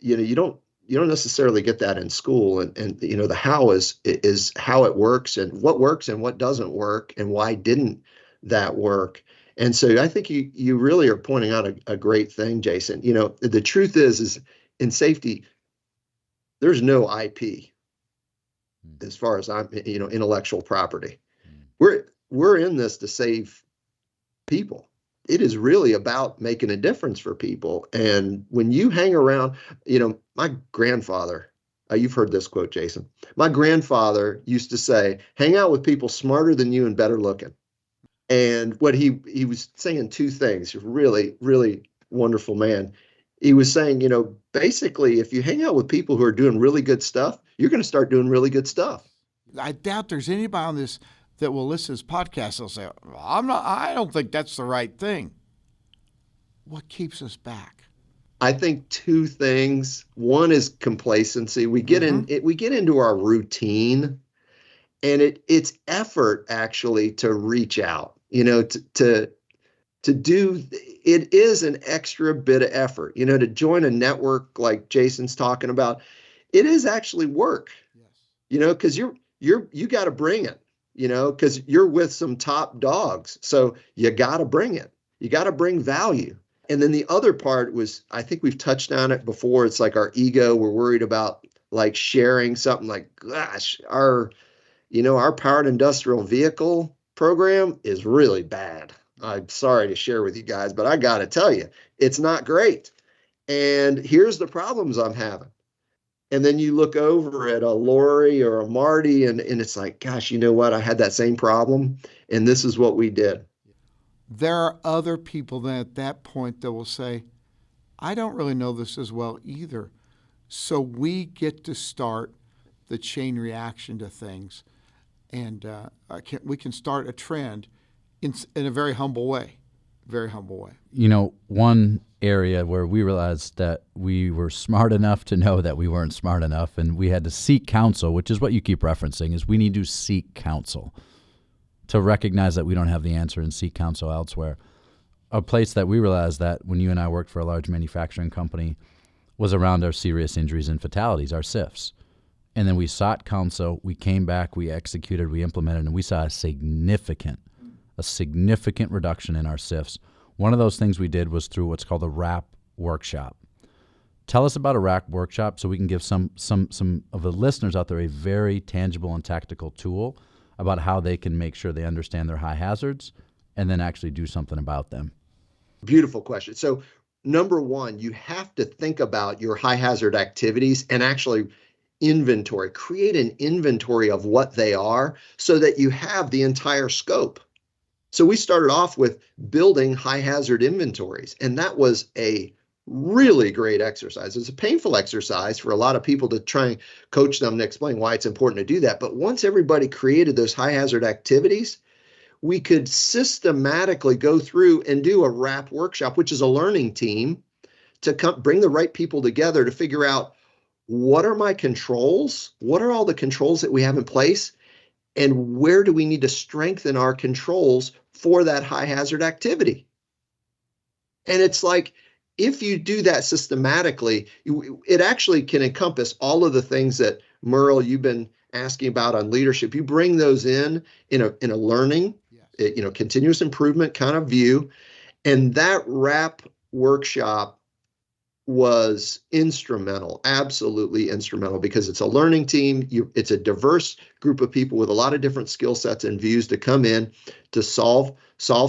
you don't necessarily get that in school. And the how is how it works and what doesn't work and why didn't that work. And so I think you really are pointing out a great thing, Jason. The truth is in safety, there's no IP as far as I'm, intellectual property. We're in this to save people. It is really about making a difference for people. And when you hang around, my grandfather, you've heard this quote, Jason. My grandfather used to say, hang out with people smarter than you and better looking. And what he was saying two things, really, really wonderful man. He was saying, basically, if you hang out with people who are doing really good stuff, you're going to start doing really good stuff. I doubt there's anybody on this that will listen to this podcast. They'll say, I don't think that's the right thing. What keeps us back? I think two things. One is complacency. We get into our routine, and it's effort actually to reach out, to do. It is an extra bit of effort, to join a network like Jason's talking about. It is actually work, because you got to bring it. because you're with some top dogs. So you got to bring it. You got to bring value. And then the other part was, I think we've touched on it before. It's like our ego. We're worried about like sharing something like, gosh, our powered industrial vehicle program is really bad. I'm sorry to share with you guys, but I got to tell you, it's not great. And here's the problems I'm having. And then you look over at a Lori or a Marty, and it's like, gosh, you know what? I had that same problem, and this is what we did. There are other people then at that point that will say, I don't really know this as well either. So we get to start the chain reaction to things. And we can start a trend in a very humble way. Very humble way. One area where we realized that we were smart enough to know that we weren't smart enough, and we had to seek counsel, which is what you keep referencing, is we need to seek counsel to recognize that we don't have the answer and seek counsel elsewhere. A place that we realized that when you and I worked for a large manufacturing company was around our serious injuries and fatalities, our SIFs. And then we sought counsel, we came back, we executed, we implemented, and we saw a significant reduction in our SIFs. One of those things we did was through what's called a RAP workshop. Tell us about a RAP workshop so we can give some of the listeners out there a very tangible and tactical tool about how they can make sure they understand their high hazards and then actually do something about them. Beautiful question. So number one, you have to think about your high hazard activities and actually create an inventory of what they are so that you have the entire scope. So we started off with building high hazard inventories, and that was a really great exercise. It's a painful exercise for a lot of people to try and coach them and explain why it's important to do that. But once everybody created those high hazard activities, we could systematically go through and do a RAP workshop, which is a learning team, to bring the right people together to figure out, what are my controls? What are all the controls that we have in place? And where do we need to strengthen our controls for that high hazard activity? And it's like, if you do that systematically, it actually can encompass all of the things that, Merle, you've been asking about on leadership. You bring those in a learning, yes, continuous improvement kind of view. And that RAP workshop was instrumental, absolutely instrumental, because it's a learning team. It's a diverse group of people with a lot of different skill sets and views to come in to solve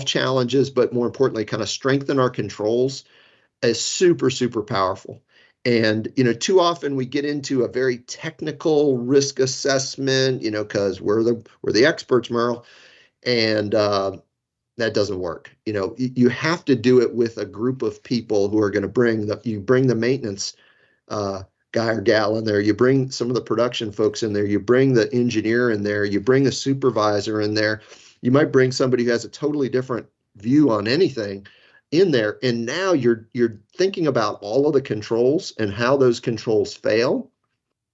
challenges, but more importantly, kind of strengthen our controls. Is super, super powerful. And, too often we get into a very technical risk assessment, because we're the experts, Merle, and that doesn't work. You have to do it with a group of people who are going to bring the maintenance guy or gal in there. You bring some of the production folks in there. You bring the engineer in there. You bring a supervisor in there. You might bring somebody who has a totally different view on anything in there. And now you're thinking about all of the controls and how those controls fail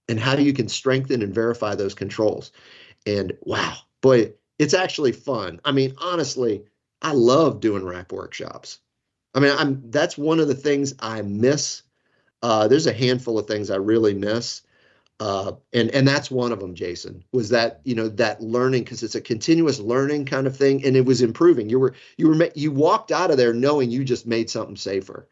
and how you can strengthen and verify those controls. And wow, boy, it's actually fun. I mean, honestly, I love doing RAP workshops. I mean, that's one of the things I miss. There's a handful of things I really miss. And that's one of them, Jason, was that, that learning, because it's a continuous learning kind of thing. And it was improving. You walked out of there knowing you just made something safer.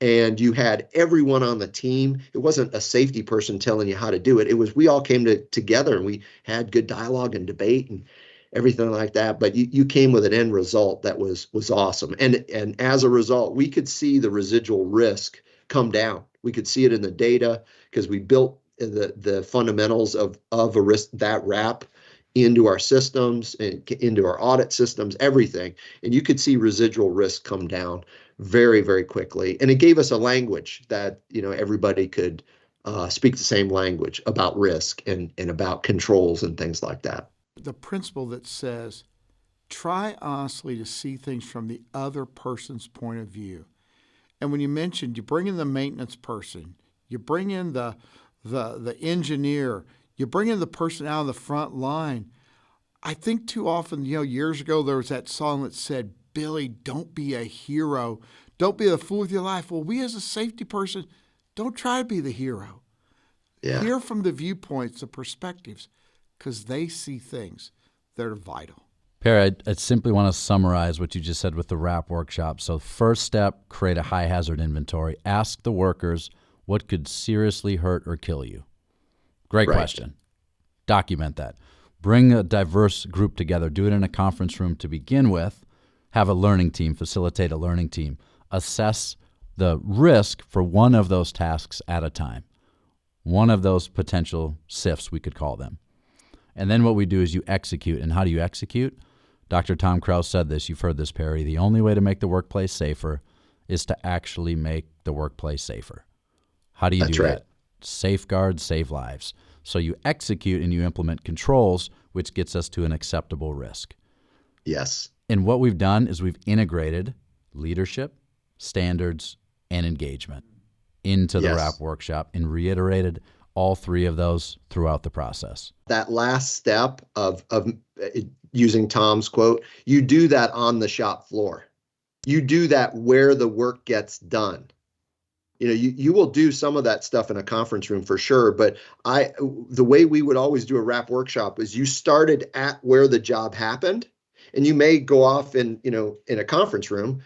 And you had everyone on the team. It wasn't a safety person telling you how to do it. It was, we all came together and we had good dialogue and debate and everything like that. But you came with an end result that was awesome. And as a result, we could see the residual risk come down. We could see it in the data because we built the fundamentals of a risk, that RAP, into our systems and into our audit systems, everything. And you could see residual risk come down very, very quickly. And it gave us a language that, everybody could speak the same language about risk and about controls and things like that. The principle that says, try honestly to see things from the other person's point of view. And when you mentioned, you bring in the maintenance person, you bring in the engineer, you bring in the person out on the front line. I think too often, years ago, there was that song that said, Billy, don't be a hero. Don't be the fool with your life. Well, we as a safety person, don't try to be the hero. Yeah. Hear from the viewpoints, the perspectives, because they see things they're vital. Perry, I simply want to summarize what you just said with the RAP workshop. So first step, create a high hazard inventory. Ask the workers what could seriously hurt or kill you. Great Right. question. Document that. Bring a diverse group together. Do it in a conference room to begin with. Have a learning team, facilitate a learning team. Assess the risk for one of those tasks at a time. One of those potential SIFs, we could call them. And then what we do is you execute. And how do you execute? Dr. Tom Krause said this. You've heard this, Perry. The only way to make the workplace safer is to actually make the workplace safer. How do you That's do right. that? Safeguard, save lives. So you execute and you implement controls, which gets us to an acceptable risk. Yes. And what we've done is we've integrated leadership, standards, and engagement into the Yes. RAP workshop and reiterated all three of those throughout the process. That last step of using Tom's quote, you do that on the shop floor. You do that where the work gets done. You will do some of that stuff in a conference room for sure, but the way we would always do a RAP workshop is you started at where the job happened, and you may go off in a conference room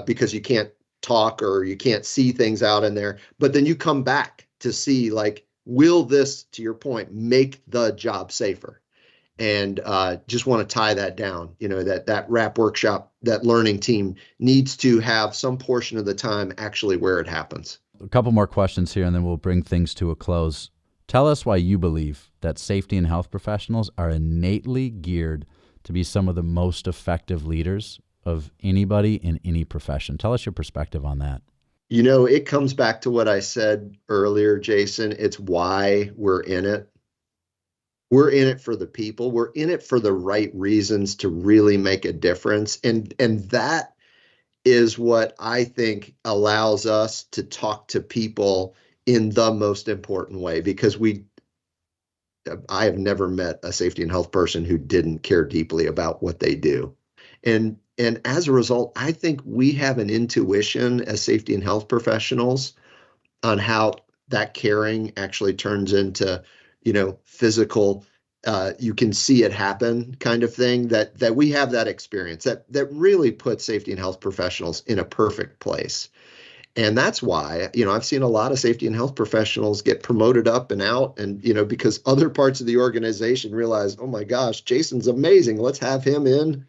because you can't talk or you can't see things out in there, but then you come back to see, like, will this, to your point, make the job safer? And just want to tie that down, that RAP workshop, that learning team needs to have some portion of the time actually where it happens. A couple more questions here, and then we'll bring things to a close. Tell us why you believe that safety and health professionals are innately geared to be some of the most effective leaders of anybody in any profession. Tell us your perspective on that. It comes back to what I said earlier, Jason. It's why we're in it. We're in it for the people. We're in it for the right reasons to really make a difference. And that is what I think allows us to talk to people in the most important way, because I have never met a safety and health person who didn't care deeply about what they do. And as a result, I think we have an intuition as safety and health professionals on how that caring actually turns into physical, you can see it happen kind of thing, that we have that experience that really puts safety and health professionals in a perfect place. And that's why, I've seen a lot of safety and health professionals get promoted up and out, and, because other parts of the organization realize, oh my gosh, Jason's amazing. Let's have him in,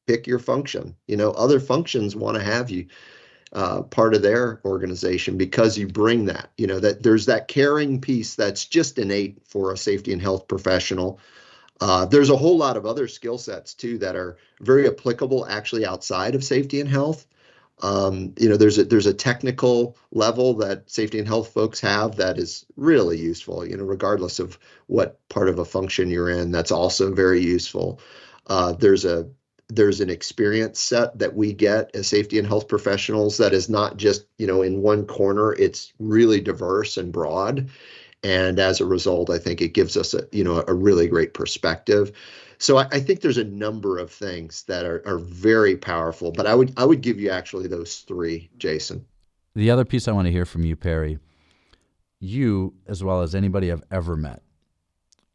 pick your function. Other functions want to have you part of their organization because you bring that, that there's that caring piece that's just innate for a safety and health professional. There's a whole lot of other skill sets too that are very applicable actually outside of safety and health. There's a technical level that safety and health folks have that is really useful, regardless of what part of a function you're in. That's also very useful. There's an experience set that we get as safety and health professionals that is not just, in one corner. It's really diverse and broad. And as a result, I think it gives us a really great perspective. So I think there's a number of things that are very powerful, but I would give you actually those three, Jason. The other piece I want to hear from you, Perry, you, as well as anybody I've ever met,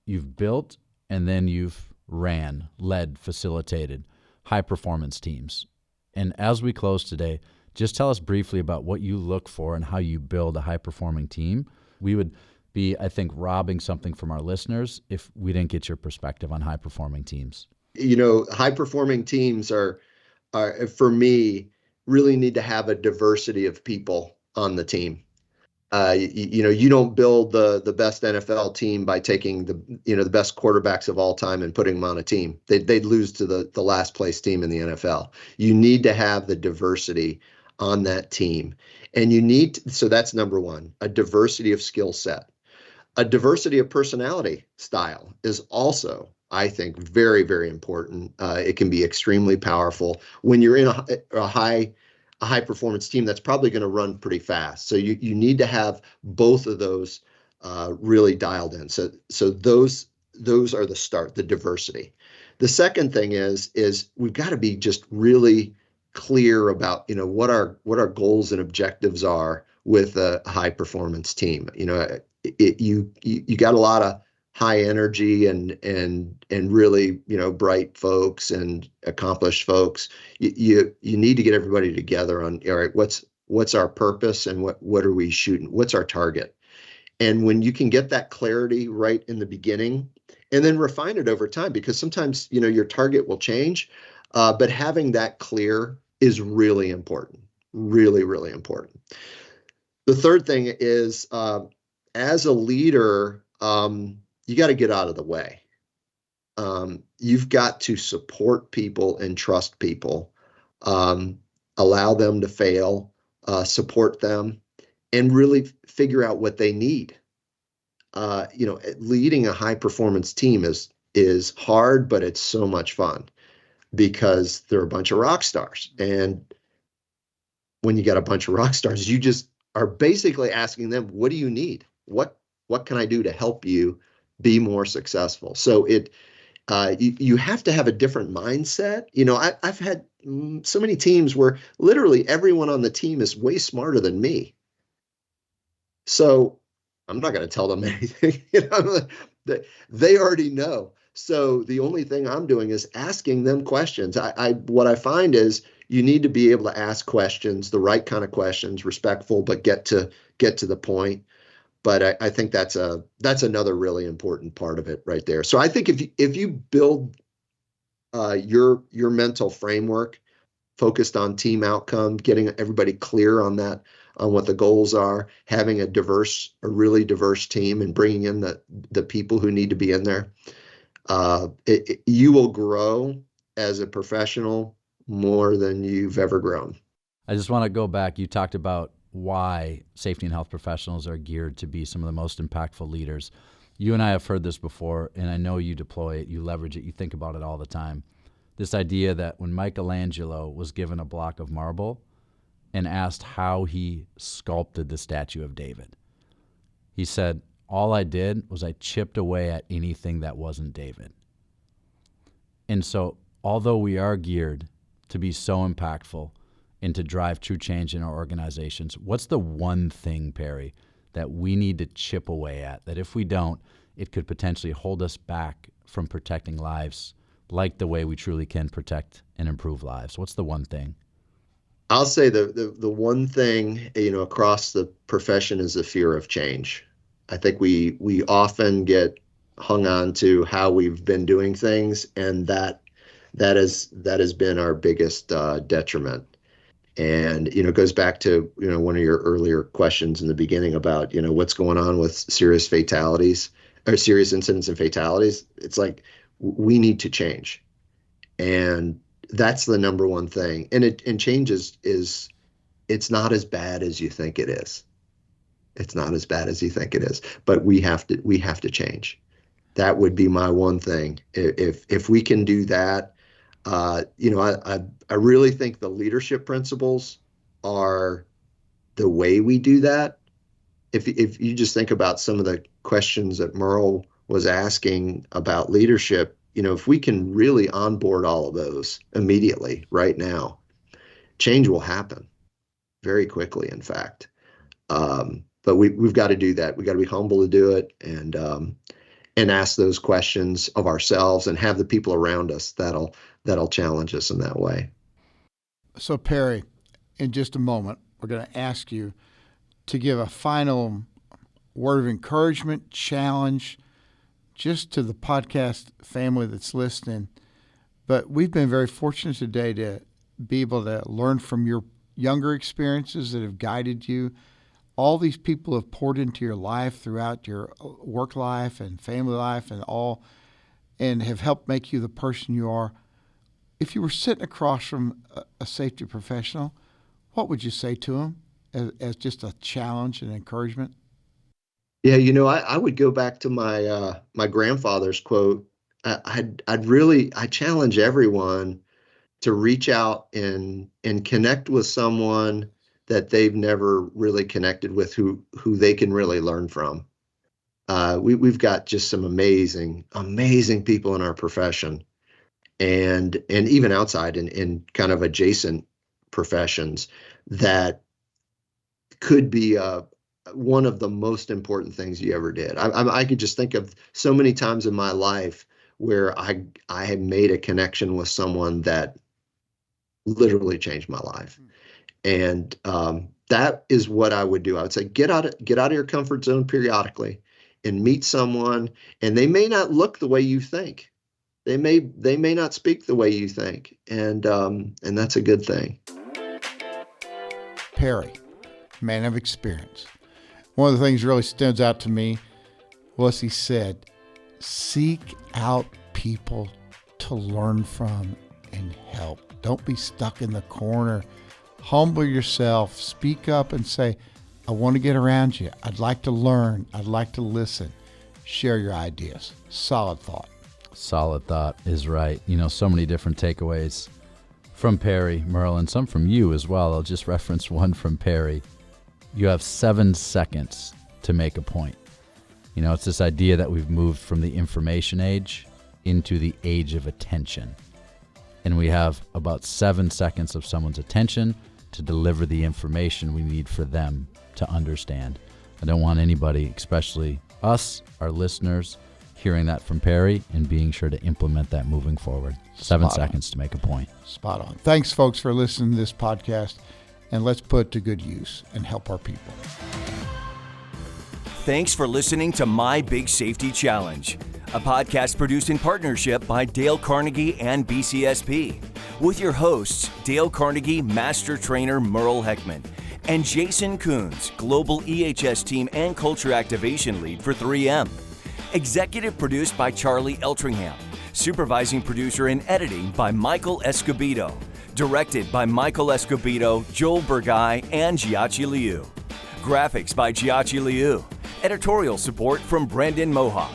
you've built and then you've led, facilitated high-performance teams. And as we close today, just tell us briefly about what you look for and how you build a high-performing team. We would be, I think, robbing something from our listeners if we didn't get your perspective on high-performing teams. High-performing teams are, for me, really need to have a diversity of people on the team. You don't build the best NFL team by taking the best quarterbacks of all time and putting them on a team. They'd lose to the last place team in the NFL. You need to have the diversity on that team, and so that's number one, a diversity of skill set. A diversity of personality style is also, I think, very, very important. It can be extremely powerful when you're in a high performance team that's probably going to run pretty fast. So you need to have both of those really dialed in. So those are the start, the diversity. The second thing is we've got to be just really clear about what our goals and objectives are with a high performance team. You got a lot of high energy and really, bright folks and accomplished folks. You need to get everybody together on, all right, what's our purpose and what are we shooting? What's our target? And when you can get that clarity right in the beginning and then refine it over time, because sometimes, your target will change, but having that clear is really important, really, really important. The third thing is, as a leader, you got to get out of the way. You've got to support people and trust people, allow them to fail, support them, and really figure out what they need. Leading a high performance team is hard, but it's so much fun because they're a bunch of rock stars. And when you got a bunch of rock stars, you just are basically asking them, what do you need? What can I do to help you be more successful? So you have to have a different mindset. I've had so many teams where literally everyone on the team is way smarter than me. So I'm not going to tell them anything. They already know. So the only thing I'm doing is asking them questions. What I find is you need to be able to ask questions, the right kind of questions, respectful, but get to the point. But I think that's another really important part of it right there. So I think if you build your mental framework focused on team outcome, getting everybody clear on that, on what the goals are, having a really diverse team, and bringing in the people who need to be in there, you will grow as a professional more than you've ever grown. I just want to go back. You talked about why safety and health professionals are geared to be some of the most impactful leaders. You and I have heard this before, and I know you deploy it, you leverage it, you think about it all the time. This idea that when Michelangelo was given a block of marble and asked how he sculpted the statue of David, he said, all I did was I chipped away at anything that wasn't David. And so, although we are geared to be so impactful and to drive true change in our organizations, what's the one thing, Perry, that we need to chip away at, that if we don't, it could potentially hold us back from protecting lives like the way we truly can protect and improve lives? What's the one thing? I'll say the one thing, across the profession is the fear of change. I think we often get hung on to how we've been doing things, and that has been our biggest detriment. And it goes back to one of your earlier questions in the beginning about what's going on with serious fatalities or serious incidents and fatalities. It's like we need to change, and that's the number one thing. And change is it's not as bad as you think it is. It's not as bad as you think it is, but we have to change. That would be my one thing. If we can do that, I really think the leadership principles are the way we do that. If you just think about some of the questions that Merle was asking about leadership, if we can really onboard all of those immediately right now, change will happen very quickly, in fact. But we've got to do that. We got to be humble to do it, and ask those questions of ourselves, and have the people around us that'll challenge us in that way. So Perry, in just a moment, we're going to ask you to give a final word of encouragement, challenge, just to the podcast family that's listening. But we've been very fortunate today to be able to learn from your younger experiences that have guided you. All these people have poured into your life throughout your work life and family life and have helped make you the person you are. If you were sitting across from a safety professional, what would you say to them as just a challenge and encouragement? Yeah, I would go back to my grandfather's quote. I challenge everyone to reach out and connect with someone that they've never really connected with, who they can really learn from. We've got just some amazing people in our profession, and even outside in kind of adjacent professions that could be a one of the most important things you ever did. I could just think of so many times in my life where I had made a connection with someone that literally changed my life. And that is what I would do. I would say, get out of your comfort zone periodically and meet someone, and they may not look the way you think. They may not speak the way you think. And that's a good thing. Perry, man of experience. One of the things that really stands out to me was he said, seek out people to learn from and help. Don't be stuck in the corner. Humble yourself. Speak up and say, I want to get around you. I'd like to learn. I'd like to listen. Share your ideas. Solid thought. Solid thought is right. So many different takeaways from Perry, Merle, some from you as well. I'll just reference one from Perry. You have 7 seconds to make a point. It's this idea that we've moved from the information age into the age of attention. And we have about 7 seconds of someone's attention to deliver the information we need for them to understand. I don't want anybody, especially us, our listeners, hearing that from Perry and being sure to implement that moving forward. 7 seconds to make a point. Spot on. Thanks, folks, for listening to this podcast, and let's put it to good use and help our people. Thanks for listening to My Big Safety Challenge, a podcast produced in partnership by Dale Carnegie and BCSP, with your hosts, Dale Carnegie Master Trainer Merle Heckman and Jason Coons, Global EHS Team and Culture Activation Lead for 3M. Executive produced by Charlie Eltringham. Supervising producer and editing by Michael Escobedo. Directed by Michael Escobedo, Joel Burgai, and Giachi Liu. Graphics by Giachi Liu. Editorial support from Brendan Mohawk.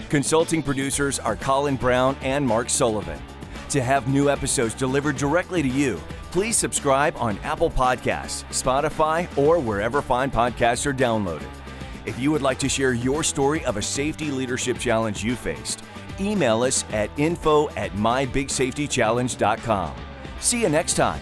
Consulting producers are Colin Brown and Mark Sullivan. To have new episodes delivered directly to you, please subscribe on Apple Podcasts, Spotify, or wherever fine podcasts are downloaded. If you would like to share your story of a safety leadership challenge you faced, email us at info@mybigsafetychallenge.com. See you next time.